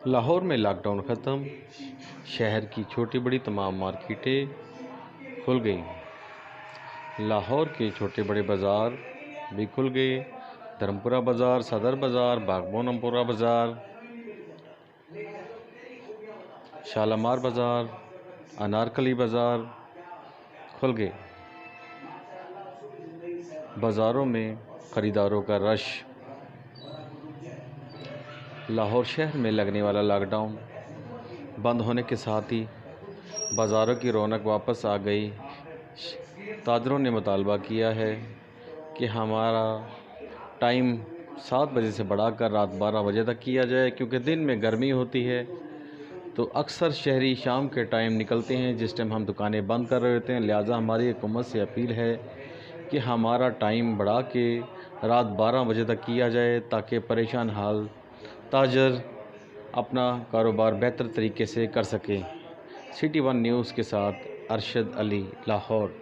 लाहौर में लॉकडाउन ख़त्म, शहर की छोटी बड़ी तमाम मार्केटें खुल गई। लाहौर के छोटे बड़े बाज़ार भी खुल गए। धर्मपुरा बाज़ार, सदर बाज़ार, बागबोनमपुरा बाज़ार, शालामार बाज़ार, अनारकली बाज़ार खुल गए। बाज़ारों में ख़रीदारों का रश। लाहौर शहर में लगने वाला लॉकडाउन बंद होने के साथ ही बाज़ारों की रौनक वापस आ गई। ताजरों ने मुतालबा किया है कि हमारा टाइम 7 बजे से बढ़ाकर रात 12 बजे तक किया जाए, क्योंकि दिन में गर्मी होती है तो अक्सर शहरी शाम के टाइम निकलते हैं जिस टाइम हम दुकानें बंद कर रहे होते हैं। लिहाजा हमारी हुकूमत से अपील है कि हमारा टाइम बढ़ा के रात 12 बजे तक किया जाए, ताकि परेशान हाल ताजर अपना कारोबार बेहतर तरीके से कर सकें। सिटी वन न्यूज़ के साथ अरशद अली, लाहौर।